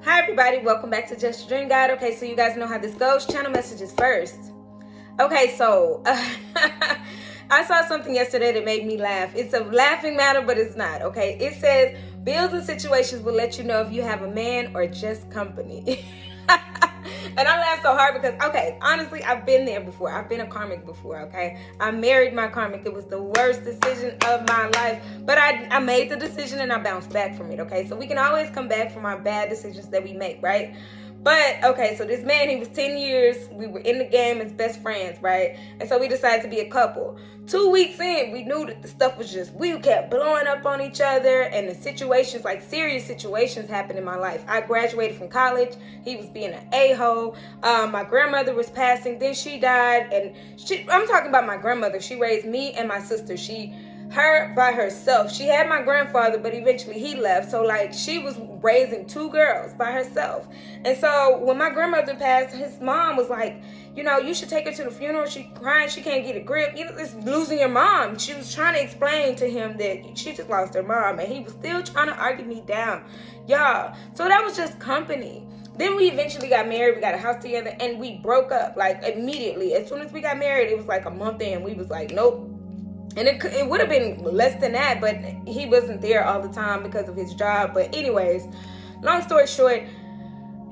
Hi everybody, welcome back to Just Your Dream Guide. Okay, so you guys know how this goes. Channel messages first. Okay, so I saw something yesterday that made me laugh. It's a laughing matter, but it's not, okay? It says, bills and situations will let you know if you have a man or just company. And I laughed so hard because, okay, honestly, I've been there before. I've been a karmic before, okay? I married my karmic. It was the worst decision of my life. But I made the decision and I bounced back from it, okay? So we can always come back from our bad decisions that we make, right? But, okay, so this man, he was 10 years. We were in the game as best friends, right? And so we decided to be a couple. 2 weeks in, we knew that the stuff was just, we kept blowing up on each other. And the situations, like serious situations happened in my life. I graduated from college. He was being an a-hole. My grandmother was passing. Then she died. And I'm talking about my grandmother. She raised me and my sister. Her by herself. She had my grandfather, but eventually he left. So like she was raising 2 girls by herself. And so when my grandmother passed, his mom was like, you know, you should take her to the funeral. She crying, she can't get a grip. You know, it's losing your mom. She was trying to explain to him that she just lost her mom, and he was still trying to argue me down. Y'all. So that was just company. Then we eventually got married. We got a house together, and we broke up like immediately. As soon as we got married, it was like a month in. We was like, nope. And it would have been less than that, but he wasn't there all the time because of his job. But anyways, long story short,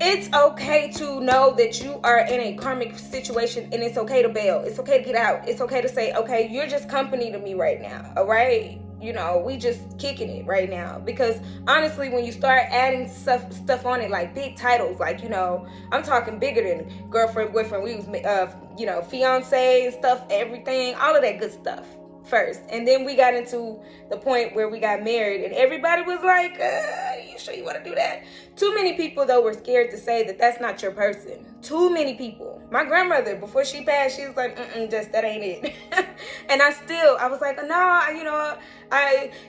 it's okay to know that you are in a karmic situation, and it's okay to bail. It's okay to get out. It's okay to say, okay, you're just company to me right now, all right? You know, we just kicking it right now. Because honestly, when you start adding stuff on it, like big titles, like, you know, I'm talking bigger than girlfriend, boyfriend. We was, you know, fiance and stuff, everything, all of that good stuff first. And then we got into the point where we got married, and everybody was like, you sure you want to do that? Too many people, though, were scared to say that that's not your person. Too many people. My grandmother, before she passed, she was like, just that ain't it. And I was like, no, you know,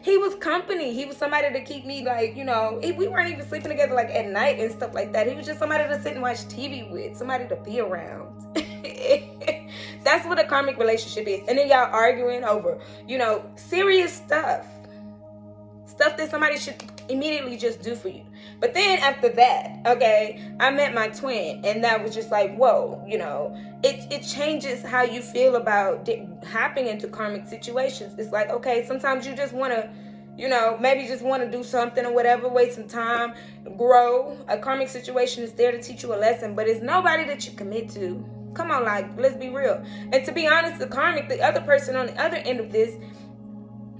he was company. He was somebody to keep me, like, you know, we weren't even sleeping together like at night and stuff like that. He was just somebody to sit and watch TV with, somebody to be around. That's what a karmic relationship is. And then y'all arguing over, you know, serious stuff that somebody should immediately just do for you. But then after that, okay, I met my twin, and that was just like, whoa, you know, it changes how you feel about hopping into karmic situations. It's like, okay, sometimes you just want to, you know, maybe just want to do something or whatever, waste some time, grow. A karmic situation is there to teach you a lesson, but it's nobody that you commit to. Come on, like, let's be real. And to be honest, the other person on the other end of this,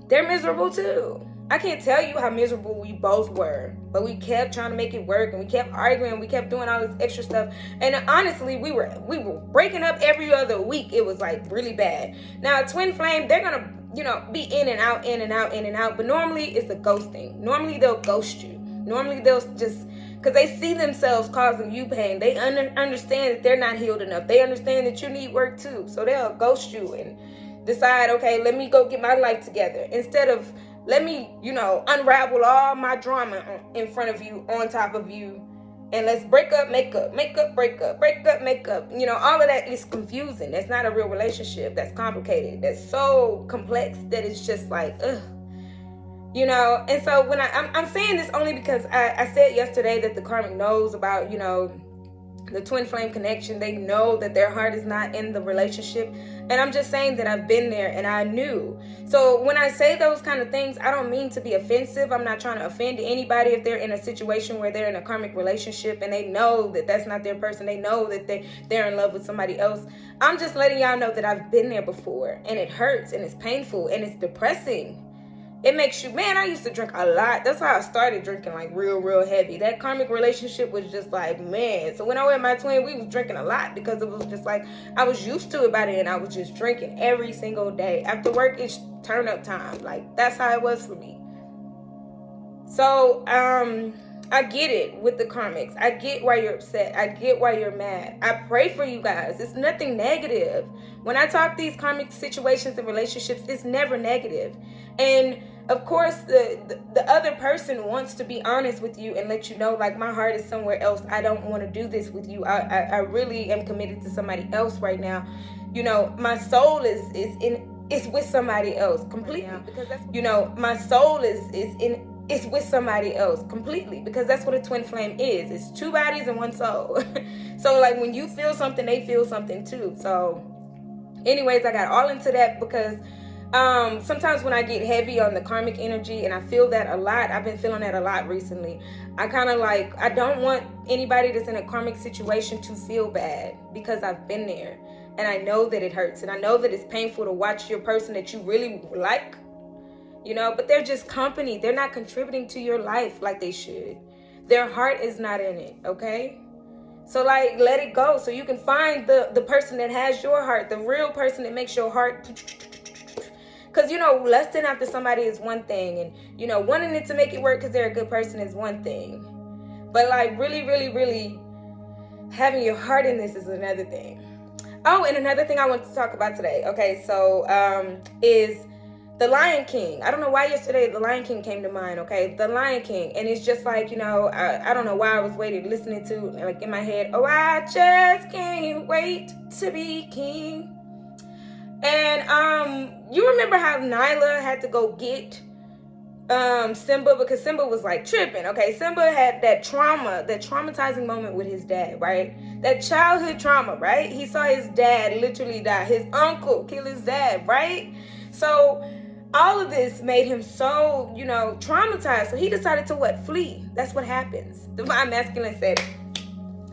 they're miserable too. I can't tell you how miserable we both were, but we kept trying to make it work, and we kept arguing, we kept doing all this extra stuff. And honestly, we were breaking up every other week. It was like really bad. Now, a twin flame, they're gonna, you know, be in and out, in and out, in and out. But normally it's a ghosting. Normally they'll ghost you. Normally they'll just, because they see themselves causing you pain. They understand that they're not healed enough. They understand that you need work too. So they'll ghost you and decide, okay, let me go get my life together. Instead of, let me, you know, unravel all my drama in front of you, on top of you. And let's break up, make up, break up, make up. You know, all of that is confusing. That's not a real relationship. That's complicated. That's so complex that it's just like, ugh. You know, and so when I'm saying this only because I said yesterday that the karmic knows about, you know, the twin flame connection. They know that their heart is not in the relationship. And I'm just saying that I've been there and I knew. So when I say those kind of things, I don't mean to be offensive. I'm not trying to offend anybody if they're in a situation where they're in a karmic relationship and they know that that's not their person. They know that they're in love with somebody else. I'm just letting y'all know that I've been there before, and it hurts and it's painful and it's depressing. It makes you, man, I used to drink a lot. That's how I started drinking, like real heavy. That karmic relationship was just like, man. So when I went with my twin, we was drinking a lot because it was just like, I was used to it by then. I was just drinking every single day. After work, it's turn up time. Like, that's how it was for me. So, I get it with the karmics. I get why you're upset. I get why you're mad. I pray for you guys. It's nothing negative. When I talk these karmic situations and relationships, it's never negative. And of course, the other person wants to be honest with you and let you know, like, my heart is somewhere else. I don't want to do this with you. I really am committed to somebody else right now. You know, my soul is with somebody else completely. Because that's, you know, my soul is in is with somebody else completely, because that's what a twin flame is. It's two bodies and one soul. So like when you feel something, they feel something too. So anyways, I got all into that because sometimes when I get heavy on the karmic energy, and I feel that a lot, I've been feeling that a lot recently. I kind of like, I don't want anybody that's in a karmic situation to feel bad, because I've been there and I know that it hurts, and I know that it's painful to watch your person that you really like, you know, but they're just company. They're not contributing to your life like they should. Their heart is not in it, okay? So like, let it go so you can find the person that has your heart, the real person that makes your heart. Because, you know, lusting after somebody is one thing, and, you know, wanting it to make it work because they're a good person is one thing. But like really, really, really having your heart in this is another thing. Oh, and another thing I want to talk about today, okay, so is The Lion King. I don't know why yesterday The Lion King came to mind, okay? The Lion King. And it's just like, you know, I don't know why I was listening to, like in my head, oh, I just can't wait to be king. And you remember how Nyla had to go get Simba, because Simba was like tripping, okay? Simba had that trauma, that traumatizing moment with his dad, right? That childhood trauma, right? He saw his dad literally die, his uncle kill his dad, right? So all of this made him so, you know, traumatized. So he decided to what? Flee. That's what happens. Divine Masculine said,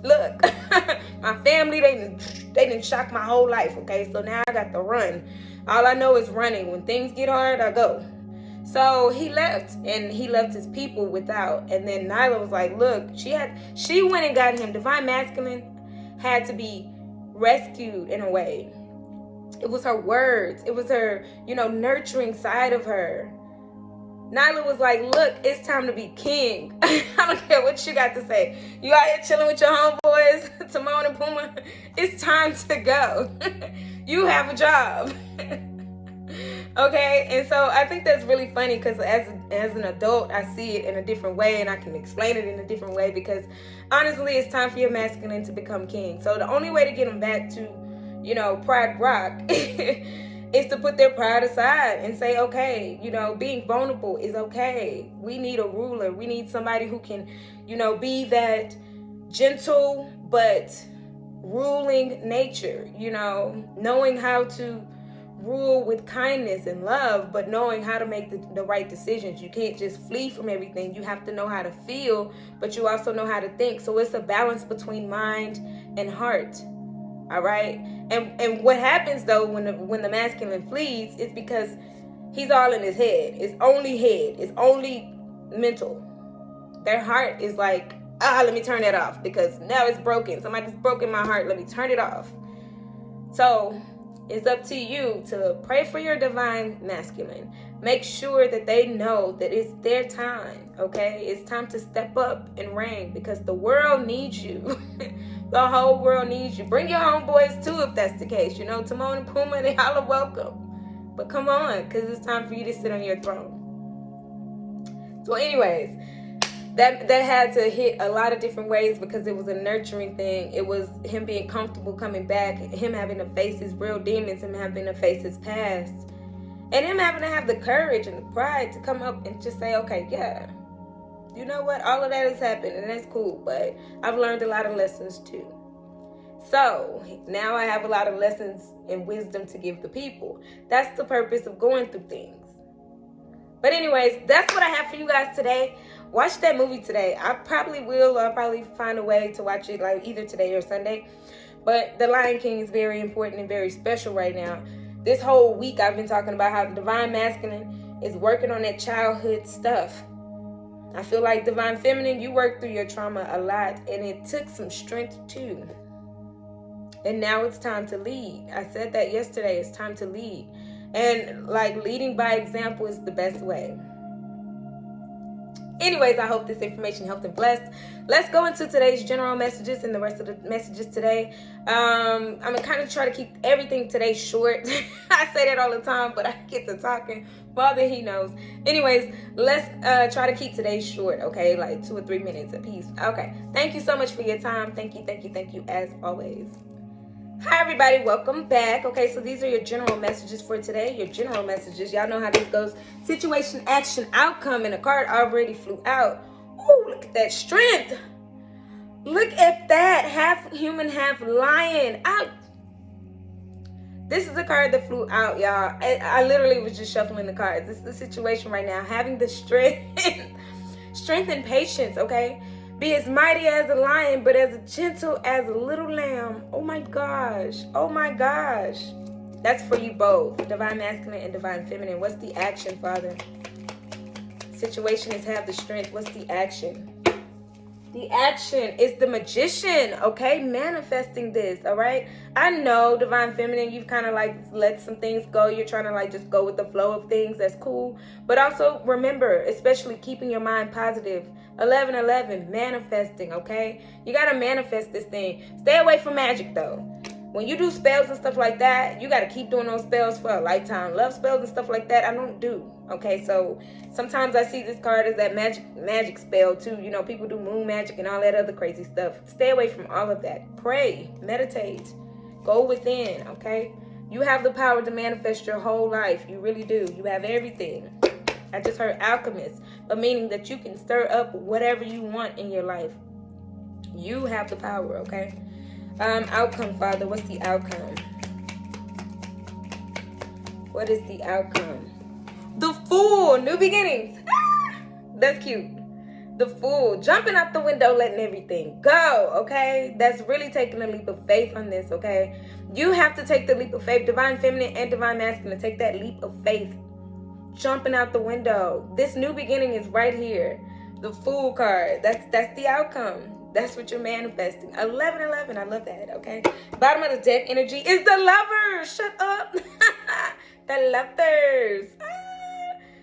look, my family, they didn't shock my whole life, okay? So now I got to run. All I know is running. When things get hard, I go. So he left, and he left his people without. And then Nyla was like, look, she went and got him. Divine Masculine had to be rescued in a way. It was her words. It was her, you know, nurturing side of her. Nyla was like, look, it's time to be king. I don't care what you got to say. You out here chilling with your homeboys, Timon and Pumbaa. It's time to go. You have a job. Okay, and so I think that's really funny, because as an adult, I see it in a different way, and I can explain it in a different way, because honestly, it's time for your masculine to become king. So the only way to get them back to, you know, Pride Rock is to put their pride aside and say, okay, you know, being vulnerable is okay. We need a ruler. We need somebody who can, you know, be that gentle but ruling nature, you know, knowing how to rule with kindness and love, but knowing how to make the right decisions. You can't just flee from everything. You have to know how to feel, but you also know how to think. So it's a balance between mind and heart. All right. And what happens though when the masculine flees is because he's all in his head. It's only head. It's only mental. Their heart is like, let me turn that off, because now it's broken. Somebody's broken my heart. Let me turn it off. So it's up to you to pray for your divine masculine. Make sure that they know that it's their time, okay? It's time to step up and reign, because the world needs you. The whole world needs you. Bring your homeboys too if that's the case. You know, Timon and Pumbaa, they all are welcome. But come on, because it's time for you to sit on your throne. So anyways, that had to hit a lot of different ways, because it was a nurturing thing. It was him being comfortable coming back, him having to face his real demons, him having to face his past, and him having to have the courage and the pride to come up and just say, okay, yeah, you know what, all of that has happened, and that's cool, but I've learned a lot of lessons too. So now I have a lot of lessons and wisdom to give the people. That's the purpose of going through things. But anyways, that's what I have for you guys today. Watch that movie today. I probably will. I'll probably find a way to watch it, like either today or Sunday. But The Lion King is very important and very special right now. This whole week I've been talking about how the divine masculine is working on that childhood stuff. I feel like divine feminine, you worked through your trauma a lot, and it took some strength too. And now it's time to lead. I said that yesterday. It's time to lead. And like, leading by example is the best way. Anyways, I hope this information helped and blessed. Let's go into today's general messages and the rest of the messages today. I'm going to kind of try to keep everything today short. I say that all the time, but I get to talking. Father, he knows. Anyways, let's try to keep today short, okay? Like 2 or 3 minutes apiece. Okay. Thank you so much for your time. Thank you as always. Hi everybody, welcome back. Okay, so these are your general messages for today. Your general messages. Y'all know how this goes. Situation, action, outcome, and a card already flew out. Oh, look at that strength. Look at that. Half human, half lion. This is a card that flew out, y'all. I literally was just shuffling the cards. This is the situation right now. Having the strength, strength and patience, okay? Be as mighty as a lion, but as gentle as a little lamb. Oh my gosh. Oh my gosh. That's for you both. Divine masculine and divine feminine. What's the action, Father? Situation is have the strength. What's the action? The action is the magician, okay? Manifesting this, all right? I know, divine feminine, you've kind of like let some things go. You're trying to like just go with the flow of things. That's cool. But also remember, especially keeping your mind positive. 1111, manifesting, okay? You got to manifest this thing. Stay away from magic, though. When you do spells and stuff like that, you got to keep doing those spells for a lifetime. Love spells and stuff like that, I don't do. Okay, so sometimes I see this card as that magic spell too. You know, people do moon magic and all that other crazy stuff. Stay away from all of that. Pray, meditate, go within, okay? You have the power to manifest your whole life. You really do. You have everything. I just heard alchemist, but meaning that you can stir up whatever you want in your life. You have the power, okay? Outcome, Father. What's the outcome? What is the outcome? The Fool. New beginnings. That's cute. The Fool. Jumping out the window, letting everything go, okay? That's really taking a leap of faith on this, okay? You have to take the leap of faith. Divine feminine and divine masculine. Take that leap of faith. Jumping out the window. This new beginning is right here. The Fool card. That's the outcome. That's what you're manifesting. 1111. I love that, okay? Bottom of the deck energy is the Lovers. Shut up. The Lovers.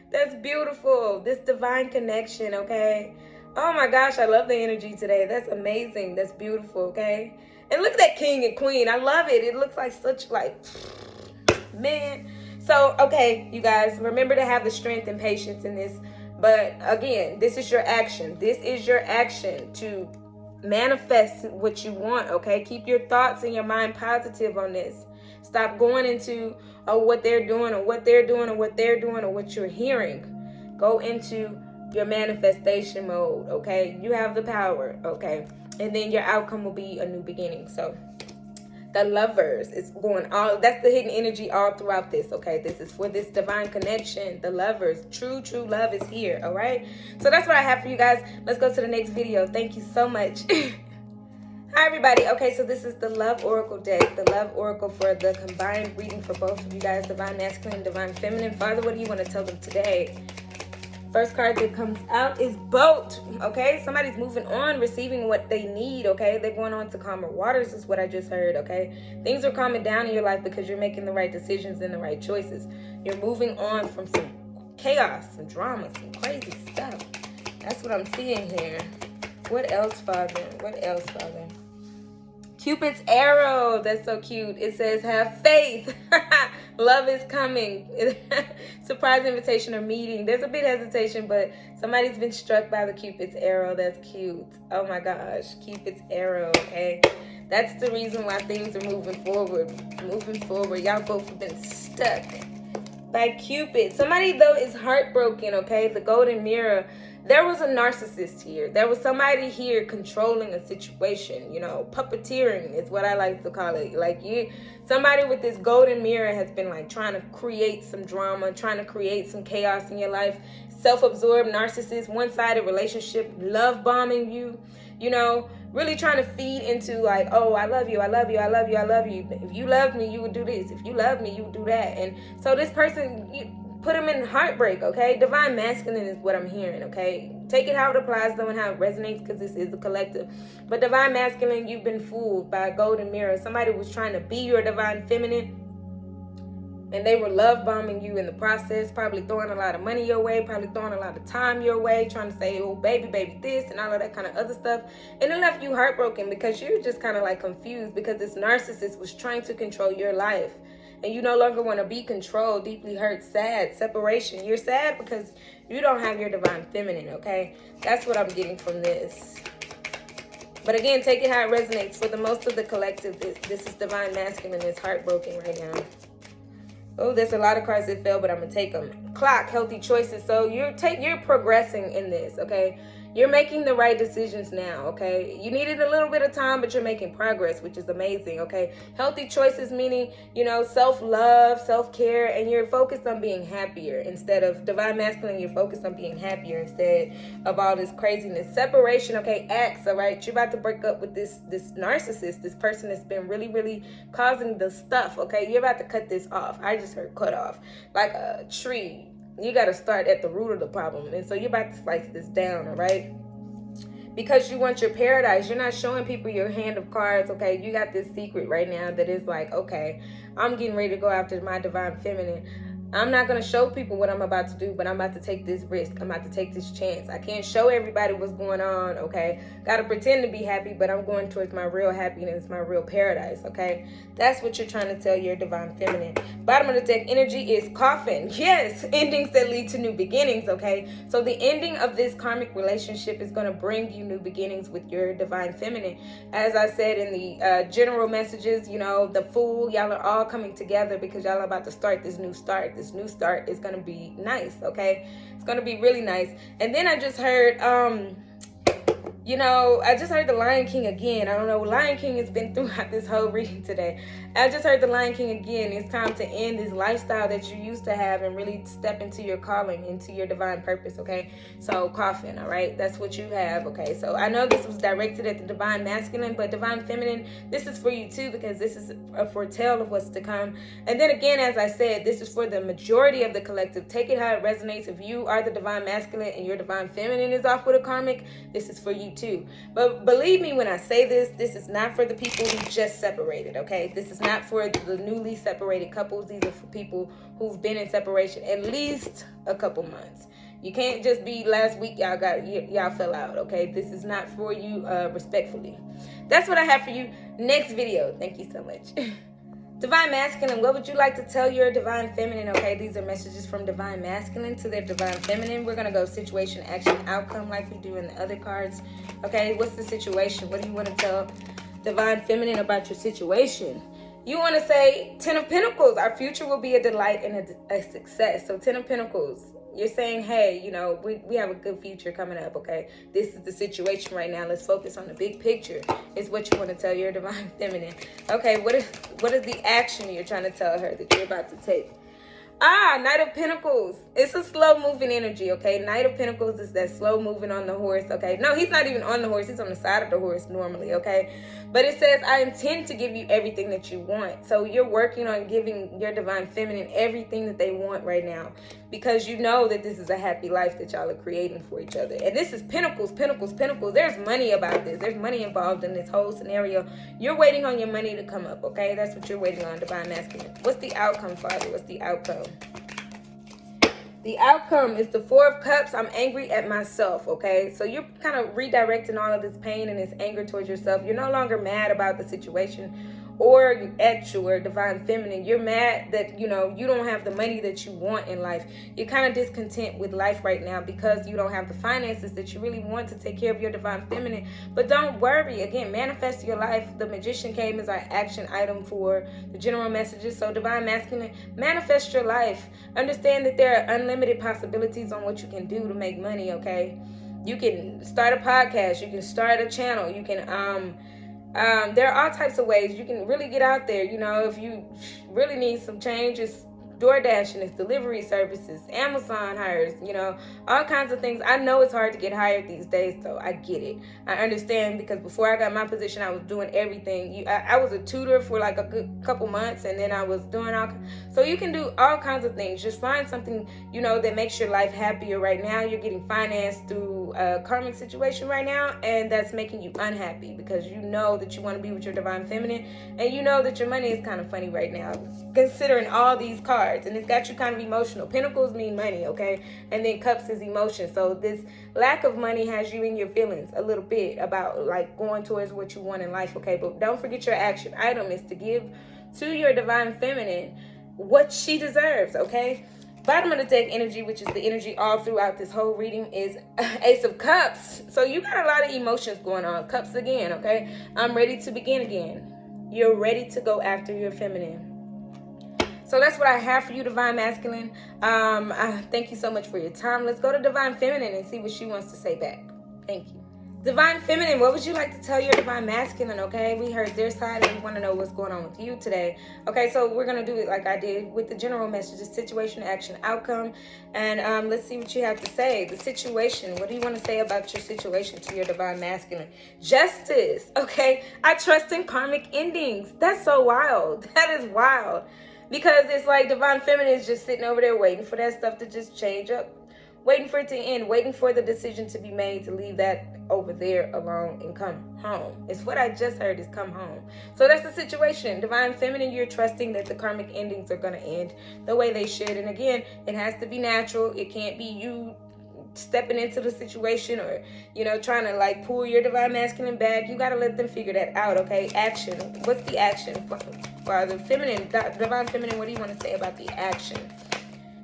That's beautiful. This divine connection, okay? Oh my gosh, I love the energy today. That's amazing. That's beautiful, okay? And look at that king and queen. I love it. It looks like such like, man. So, okay, you guys, remember to have the strength and patience in this. But again, this is your action. This is your action to manifest what you want, okay? Keep your thoughts and your mind positive on this. Stop going into what they're doing or what they're doing or what they're doing or what you're hearing. Go into your manifestation mode, okay? You have the power, okay? And then your outcome will be a new beginning. So the Lovers is going all, that's the hidden energy all throughout this, okay? This is for this divine connection. The Lovers, true love is here, all right? So that's what I have for you guys. Let's go to the next video. Thank you so much. Hi everybody. Okay, so this is the Love Oracle deck. The Love Oracle for the combined reading for both of you guys, divine masculine, divine feminine. Father, what do you want to tell them today? First card that comes out is Boat. Okay, somebody's moving on, receiving what they need. Okay, they're going on to calmer waters is what I just heard. Okay, things are calming down in your life because you're making the right decisions and the right choices. You're moving on from some chaos, some drama, some crazy stuff. That's what I'm seeing here. What else, Father? What else, Father? Cupid's arrow. That's so cute. It says, have faith. Love is coming. Surprise invitation or meeting. There's a bit hesitation, but somebody's been struck by the Cupid's arrow. That's cute. Oh my gosh. Cupid's arrow, okay? That's the reason why things are moving forward. Moving forward. Y'all both have been stuck by Cupid. Somebody, though, is heartbroken, okay? The golden mirror. There was a narcissist here. There was somebody here controlling a situation, you know, puppeteering is what I like to call it. Like somebody with this golden mirror has been like trying to create some drama, trying to create some chaos in your life. Self-absorbed narcissist, one-sided relationship, love bombing you, you know, really trying to feed into like, oh, I love you, I love you, I love you, I love you. If you loved me, you would do this. If you loved me, you would do that. And so this person, put them in heartbreak, okay? Divine masculine is what I'm hearing, okay? Take it how it applies, though, and how it resonates, because this is a collective. But divine masculine, you've been fooled by a golden mirror. Somebody was trying to be your divine feminine, and they were love bombing you in the process, probably throwing a lot of money your way, probably throwing a lot of time your way, trying to say, oh, baby, this, and all of that kind of other stuff. And it left you heartbroken because you're just kind of like confused because this narcissist was trying to control your life. And you no longer want to be controlled, deeply hurt, sad, separation. You're sad because you don't have your divine feminine, okay? That's what I'm getting from this. But again, take it how it resonates. For the most of the collective, this is divine masculine is heartbroken right now. Oh, there's a lot of cards that fell, but I'm gonna take them. Clock, healthy choices. So you're progressing in this, okay? You're making the right decisions now, okay? You needed a little bit of time, but you're making progress, which is amazing, okay? Healthy choices meaning, you know, self-love, self-care, and you're focused on being happier instead of divine masculine. You're focused on being happier instead of all this craziness. Separation, okay? Acts, all right? You're about to break up with this narcissist, this person that's been really, really causing the stuff, okay? You're about to cut this off. I just heard cut off, like a tree. You got to start at the root of the problem. And so you're about to slice this down, all right? Because you want your paradise. You're not showing people your hand of cards, okay? You got this secret right now that is like, okay, I'm getting ready to go after my divine feminine. I'm not going to show people what I'm about to do, but I'm about to take this risk. I'm about to take this chance. I can't show everybody what's going on, okay? Got to pretend to be happy, but I'm going towards my real happiness, my real paradise, okay? That's what you're trying to tell your divine feminine. Bottom of the deck energy is coffin. Yes, endings that lead to new beginnings, okay? So the ending of this karmic relationship is going to bring you new beginnings with your divine feminine. As I said in the general messages, you know, the Fool, y'all are all coming together because y'all are about to start this new start. This new start is going to be nice, okay? It's going to be really nice. And then I just heard, you know, I just heard the Lion King again. I don't know, Lion King has been throughout this whole reading today. I just heard the Lion King again. It's time to end this lifestyle that you used to have and really step into your calling, into your divine purpose, okay? So, coffin, all right? That's what you have, okay? So, I know this was directed at the divine masculine, but divine feminine, this is for you too, because this is a foretell of what's to come. And then again, as I said, this is for the majority of the collective. Take it how it resonates. If you are the divine masculine and your divine feminine is off with a karmic, this is for you too. But believe me when I say this, this is not for the people who just separated, okay? This is not for the newly separated couples. These are for people who've been in separation at least a couple months. You can't just be last week y'all fell out, okay? This is not for you, respectfully. That's what I have for you. Next video. Thank you so much. Divine masculine, what would you like to tell your divine feminine? Okay, these are messages from divine masculine to their divine feminine. We're going to go situation, action, outcome like we do in the other cards. Okay, what's the situation? What do you want to tell divine feminine about your situation? You want to say 10 of Pentacles. Our future will be a delight and a success. So 10 of Pentacles. You're saying, hey, you know, we have a good future coming up, okay? This is the situation right now. Let's focus on the big picture is what you want to tell your divine feminine. Okay, what is the action you're trying to tell her that you're about to take? Knight of Pentacles. It's a slow-moving energy, okay? Knight of Pentacles is that slow moving on the horse, okay? No, he's not even on the horse. He's on the side of the horse normally, okay? But it says, I intend to give you everything that you want. So you're working on giving your divine feminine everything that they want right now because you know that this is a happy life that y'all are creating for each other. And this is Pentacles, Pentacles, Pentacles. There's money about this. There's money involved in this whole scenario. You're waiting on your money to come up, okay? That's what you're waiting on, divine masculine. What's the outcome, Father? What's the outcome? The outcome is the Four of Cups. I'm angry at myself, okay? So you're kind of redirecting all of this pain and this anger towards yourself. You're no longer mad about the situation or at your divine feminine. You're mad that, you know, you don't have the money that you want in life. You're kind of discontent with life right now because you don't have the finances that you really want to take care of your divine feminine. But don't worry. Again, manifest your life. The Magician came as our action item for the general messages. So divine masculine, manifest your life. Understand that there are unlimited possibilities on what you can do to make money, okay? You can start a podcast. You can start a channel. You can, there are all types of ways you can really get out there. You know, if you really need some change, it's DoorDash and its delivery services, Amazon hires, you know, all kinds of things. I know it's hard to get hired these days, though. I get it. I understand because before I got my position, I was doing everything. I was a tutor for like a good couple months, and then I was doing all. So you can do all kinds of things. Just find something, you know, that makes your life happier right now. You're getting financed through a karmic situation right now, and that's making you unhappy because you know that you want to be with your divine feminine, and you know that your money is kind of funny right now, considering all these cards. And it's got you kind of emotional. Pentacles mean money, okay? And then Cups is emotion. So this lack of money has you in your feelings a little bit about like going towards what you want in life, okay? But don't forget your action item is to give to your divine feminine what she deserves, okay? Bottom of the deck energy, which is the energy all throughout this whole reading, is Ace of Cups. So you got a lot of emotions going on. Cups again, okay? I'm ready to begin again. You're ready to go after your feminine. So that's what I have for you, Divine Masculine. Thank you so much for your time. Let's go to Divine Feminine and see what she wants to say back. Thank you. Divine Feminine, what would you like to tell your Divine Masculine, okay? We heard their side and we want to know what's going on with you today. Okay, so we're going to do it like I did with the general messages, situation, action, outcome. And let's see what you have to say. The situation, what do you want to say about your situation to your Divine Masculine? Justice, okay? I trust in karmic endings. That's so wild. That is wild. Because it's like Divine Feminine is just sitting over there waiting for that stuff to just change up. Waiting for it to end, waiting for the decision to be made to leave that over there alone and come home. It's what I just heard is come home. So that's the situation. Divine Feminine, you're trusting that the karmic endings are going to end the way they should. And again, it has to be natural. It can't be you stepping into the situation or, you know, trying to like pull your Divine Masculine back. You got to let them figure that out, okay? Action. What's the action for the feminine, Divine Feminine? What do you want to say about the action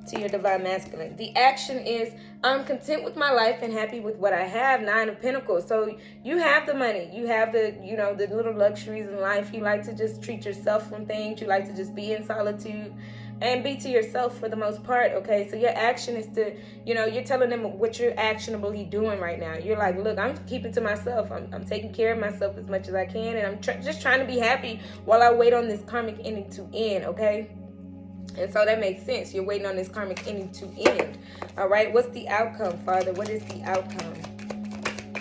to your Divine Masculine? The action is, I'm content with my life and happy with what I have. 9 of Pentacles. So you have the money, you have the, you know, the little luxuries in life. You like to just treat yourself from things. You like to just be in solitude and be to yourself for the most part, okay? So your action is to, you know, you're telling them what you're actionably doing right now. You're like, look, I'm keeping to myself. I'm taking care of myself as much as I can, and I'm just trying to be happy while I wait on this karmic ending to end, okay? And so that makes sense. You're waiting on this karmic ending to end. All right. What's the outcome, Father? What is the outcome?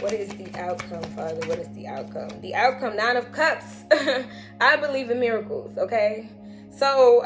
What is the outcome, Father? What is the outcome? The outcome, 9 of Cups. I believe in miracles, okay? So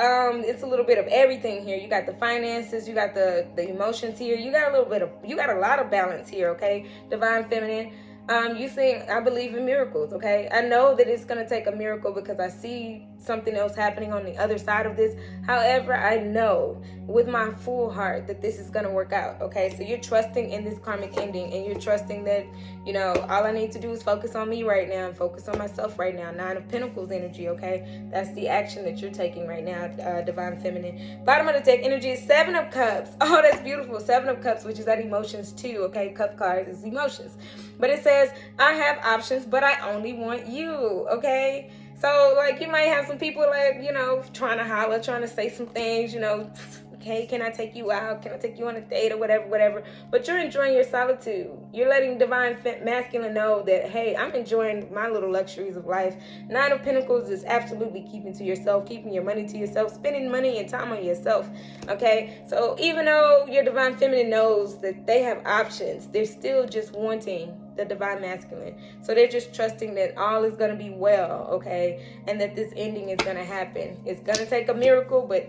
it's a little bit of everything here. You got the finances, you got the emotions here. You got a lot of balance here, okay? Divine Feminine. You saying, I believe in miracles, okay? I know that it's going to take a miracle because I see something else happening on the other side of this. However, I know with my full heart that this is going to work out, okay? So you're trusting in this karmic ending, and you're trusting that, you know, all I need to do is focus on me right now and focus on myself right now. 9 of Pentacles energy, okay? That's the action that you're taking right now, Divine Feminine. Bottom of the deck energy is 7 of Cups. Oh, that's beautiful. 7 of Cups, which is that emotions too, okay? Cup card is emotions. But it says, I have options, but I only want you, okay? So, like, you might have some people, like, you know, trying to holler, trying to say some things, you know, okay, can I take you out? Can I take you on a date or whatever? But you're enjoying your solitude. You're letting Divine Masculine know that, hey, I'm enjoying my little luxuries of life. 9 of Pentacles is absolutely keeping to yourself, keeping your money to yourself, spending money and time on yourself, okay? So even though your Divine Feminine knows that they have options, they're still just wanting the Divine Masculine. So they're just trusting that all is going to be well, okay? And that this ending is going to happen. It's going to take a miracle, but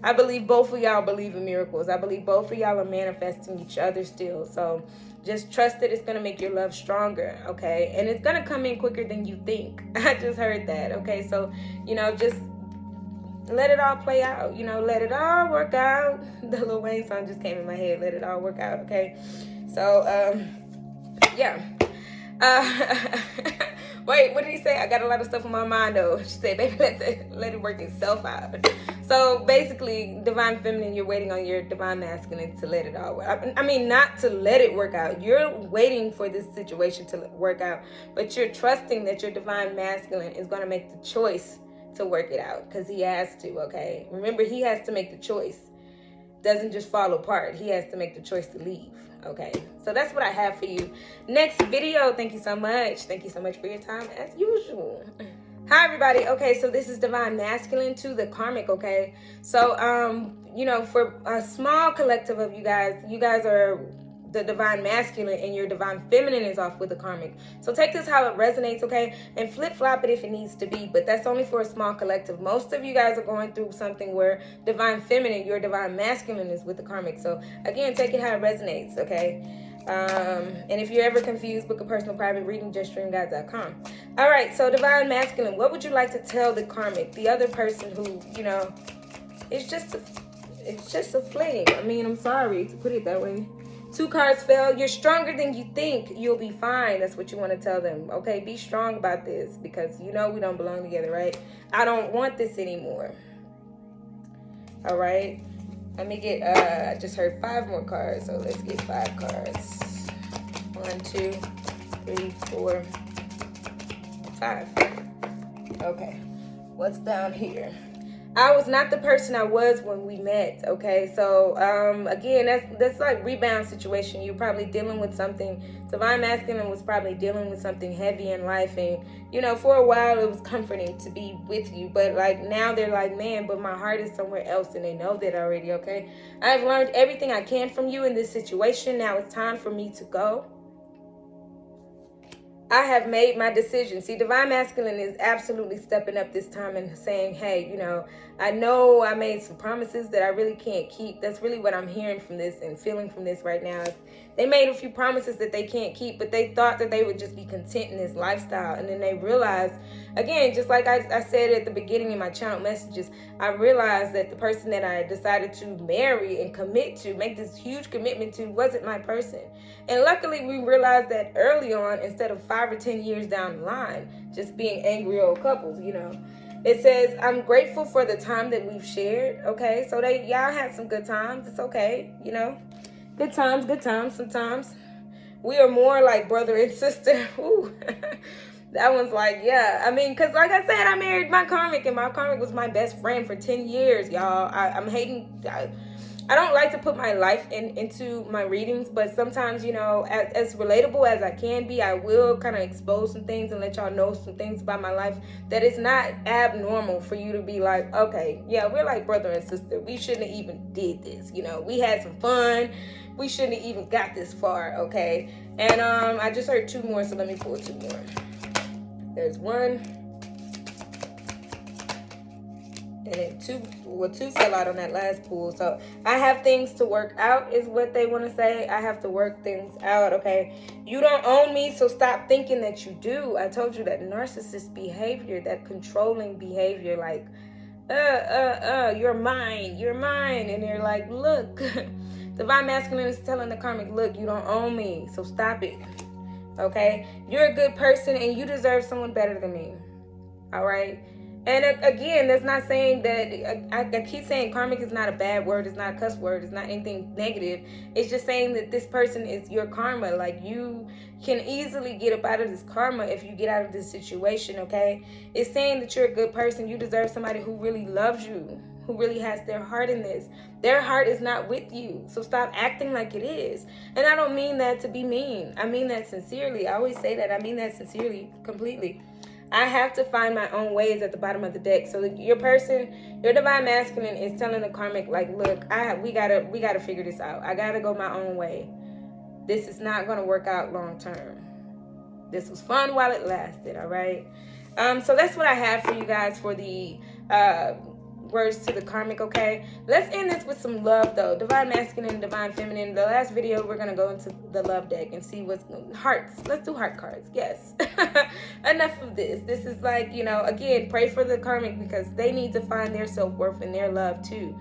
I believe both of y'all believe in miracles. I believe both of y'all are manifesting each other still. So just trust that it's going to make your love stronger, okay? And it's going to come in quicker than you think. I just heard that, okay? So, you know, just let it all play out. You know, let it all work out. The Lil Wayne song just came in my head. Let it all work out, okay? So, yeah. Wait, what did he say? I got a lot of stuff on my mind, though. She said, baby, let it work itself out. So basically, Divine Feminine, you're waiting on your Divine Masculine to let it all work. I mean, not to let it work out. You're waiting for this situation to work out, but you're trusting that your Divine Masculine is going to make the choice to work it out, because he has to, okay? Remember, he has to make the choice. Doesn't just fall apart. He has to make the choice to leave. Okay, so that's what I have for you. Next video. Thank you so much. Thank you so much for your time as usual. Hi everybody. Okay, so this is Divine Masculine to the karmic, okay? So you know, for a small collective of you guys are the Divine Masculine and your Divine Feminine is off with the karmic. So take this how it resonates, okay? And flip-flop it if it needs to be, but that's only for a small collective. Most of you guys are going through something where Divine Feminine, your Divine Masculine is with the karmic. So again, take it how it resonates, okay? And if you're ever confused, book a personal private reading, justdreamguide.com. All right, so Divine Masculine, what would you like to tell the karmic, the other person who, you know, it's just a fling. I mean, I'm sorry to put it that way. 2 cards fell. You're stronger than you think. You'll be fine. That's what you want to tell them. Okay, be strong about this, because you know we don't belong together, right? I don't want this anymore. All right. Let me get, I just heard 5 more cards, so let's get 5 cards. 1, 2, 3, 4, 5. Okay, what's down here? I was not the person I was when we met, okay? So, again, that's like rebound situation. You're probably dealing with something. Divine Masculine was probably dealing with something heavy in life. And, you know, for a while it was comforting to be with you. But, like, now they're like, man, but my heart is somewhere else. And they know that already, okay? I've learned everything I can from you in this situation. Now it's time for me to go. I have made my decision. See, Divine Masculine is absolutely stepping up this time and saying, hey, you know I made some promises that I really can't keep. That's really what I'm hearing from this and feeling from this right now. They made a few promises that they can't keep, but they thought that they would just be content in this lifestyle. And then they realized, again, just like I said at the beginning in my channel messages, I realized that the person that I decided to marry and commit to, make this huge commitment to, wasn't my person. And luckily we realized that early on, instead of 5 or 10 years down the line, just being angry old couples, you know. It says, I'm grateful for the time that we've shared, okay? So y'all had some good times. It's okay, you know. Good times sometimes. We are more like brother and sister. Ooh. That one's like, yeah. I mean, because like I said, I married my karmic, and my karmic was my best friend for 10 years, y'all. I'm hating... I don't like to put my life into my readings, but sometimes, you know, as relatable as I can be, I will kind of expose some things and let y'all know some things about my life that is not abnormal for you to be like, okay, yeah, we're like brother and sister. We shouldn't have even did this. You know, we had some fun. We shouldn't have even got this far, okay? And I just heard 2 more, so let me pull 2 more. There's 1. And then 2 fell out on that last pool. So I have things to work out is what they want to say. I have to work things out, okay? You don't own me, so stop thinking that you do. I told you that narcissist behavior, that controlling behavior, like, you're mine. And they're like, look, Divine Masculine is telling the karmic, look, you don't own me, so stop it, okay? You're a good person and you deserve someone better than me, all right? And again, that's not saying that, I keep saying karmic is not a bad word. It's not a cuss word. It's not anything negative. It's just saying that this person is your karma. Like, you can easily get up out of this karma if you get out of this situation, okay? It's saying that you're a good person. You deserve somebody who really loves you, who really has their heart in this. Their heart is not with you. So stop acting like it is. And I don't mean that to be mean. I mean that sincerely. I always say that. I mean that sincerely, completely. I have to find my own ways at the bottom of the deck. So your person, your Divine Masculine is telling the karmic, like, look, we gotta figure this out. I gotta go my own way. This is not gonna work out long term. This was fun while it lasted, all right? So that's what I have for you guys for the words to the karmic, okay? Let's end this with some love, though. Divine Masculine and Divine Feminine. The last video, we're going to go into the love deck and see what's... Hearts. Let's do heart cards. Yes. Enough of this. This is like, you know, again, pray for the karmic because they need to find their self-worth and their love, too.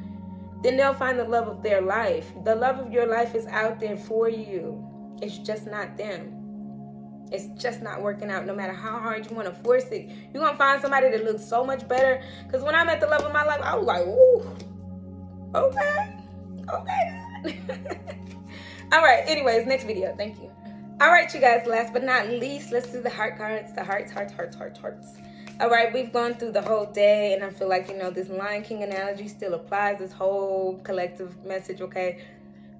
Then they'll find the love of their life. The love of your life is out there for you. It's just not them. It's just not working out no matter how hard you want to force it. You're going to find somebody that looks so much better. Because when I met the love of my life, I was like, ooh, okay. All right. Anyways, next video. Thank you. All right, you guys. Last but not least, let's do the heart cards. The hearts. All right. We've gone through the whole day. And I feel like, you know, this Lion King analogy still applies. This whole collective message, okay?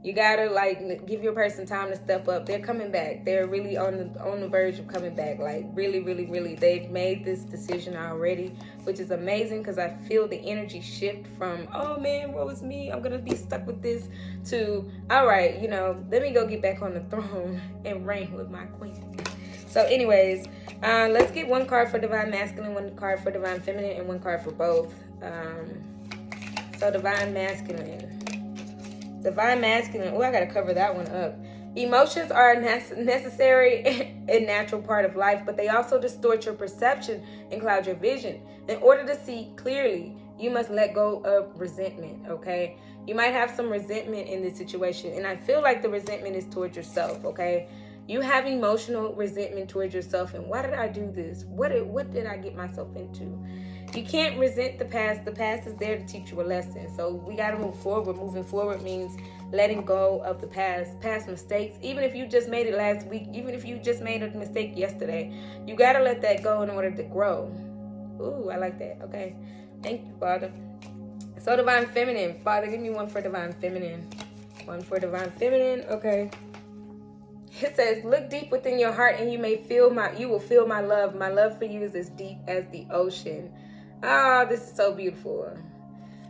You gotta, like, give your person time to step up. They're coming back. They're really on the verge of coming back. Like, really, really, really. They've made this decision already, which is amazing because I feel the energy shift from, oh, man, what was me? I'm going to be stuck with this, to, all right, you know, let me go get back on the throne and reign with my queen. So, anyways, let's get 1 card for Divine Masculine, 1 card for Divine Feminine, and 1 card for both. So, Divine Masculine. Divine Masculine. Oh, I gotta cover that one up. Emotions are a necessary and natural part of life, but they also distort your perception and cloud your vision. In order to see clearly, you must let go of resentment, okay? You might have some resentment in this situation, and I feel like the resentment is towards yourself, okay? You have emotional resentment towards yourself. And why did I do this? What did I get myself into? You can't resent the past. The past is there to teach you a lesson. So we got to move forward. Moving forward means letting go of the past mistakes. Even if you just made it last week, even if you just made a mistake yesterday, you got to let that go in order to grow. Ooh, I like that. Okay. Thank you, Father. So Divine Feminine. Father, give me one for Divine Feminine. One for Divine Feminine. Okay. It says, look deep within your heart and you will feel my love. My love for you is as deep as the ocean. Oh, this is so beautiful.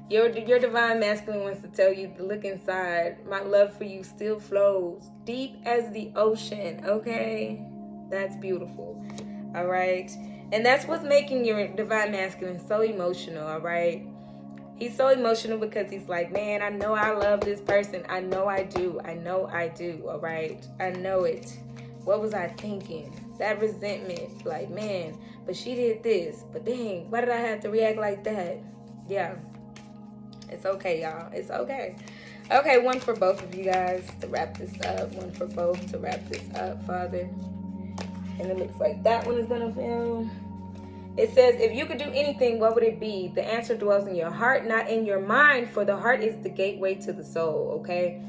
Your Divine Masculine wants to tell you to look inside. My love for you still flows deep as the ocean. Okay? That's beautiful. All right? And that's what's making your Divine Masculine so emotional. All right? He's so emotional because he's like, man, I know I love this person. I know I do. I know I do. All right? I know it. What was I thinking? That resentment. Like, man, but she did this. But dang, why did I have to react like that? Yeah. It's okay, y'all. It's okay. Okay, one for both of you guys to wrap this up. One for both to wrap this up, Father. And it looks like that one is going to fail. It says, if you could do anything, what would it be? The answer dwells in your heart, not in your mind, for the heart is the gateway to the soul, okay?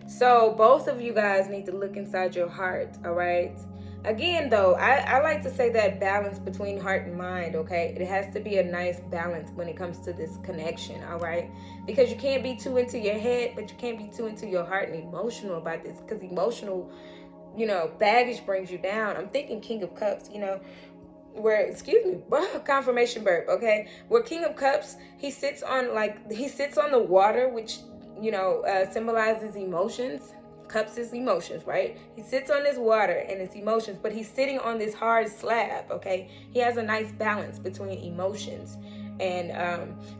So both of you guys need to look inside your heart, all right? Again, though, I like to say that balance between heart and mind, okay? It has to be a nice balance when it comes to this connection, all right? Because you can't be too into your head, but you can't be too into your heart and emotional about this, because emotional, baggage brings you down. I'm thinking King of Cups, where, confirmation burp, okay? Where King of Cups, he sits on the water, which, symbolizes emotions. Cups is emotions, right? He sits on this water and it's emotions, but he's sitting on this hard slab, okay? He has a nice balance between emotions. And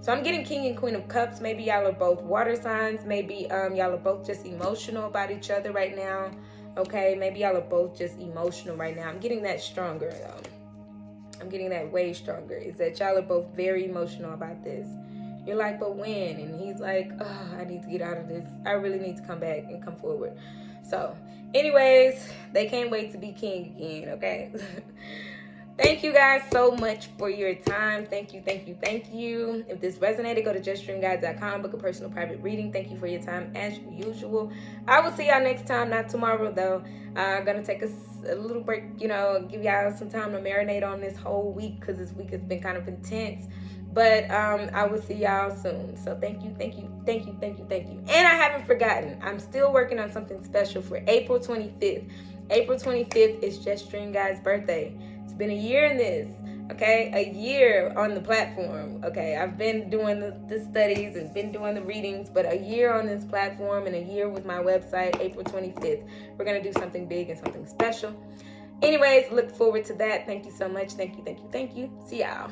so I'm getting King and Queen of Cups. Maybe y'all are both water signs. Maybe y'all are both just emotional about each other right now, okay? Maybe y'all are both just emotional right now. I'm getting that stronger, I'm getting that way stronger. Is that y'all are both very emotional about this. You're like, but when? And he's like, oh, I need to get out of this. I really need to come back and come forward. So, anyways, they can't wait to be king again, okay? Thank you guys so much for your time. Thank you, thank you, thank you. If this resonated, go to justdreamguide.com, book a personal private reading. Thank you for your time as usual. I will see y'all next time, not tomorrow though. I'm going to take a little break, give y'all some time to marinate on this whole week because this week has been kind of intense. But I will see y'all soon. So thank you, thank you, thank you, thank you, thank you. And I haven't forgotten, I'm still working on something special for April 25th. April 25th is Just Dream Guide's birthday. It's been a year in this, okay? A year on the platform, okay? I've been doing the studies and been doing the readings, but a year on this platform and a year with my website, April 25th. We're going to do something big and something special. Anyways, look forward to that. Thank you so much. Thank you, thank you, thank you. See y'all.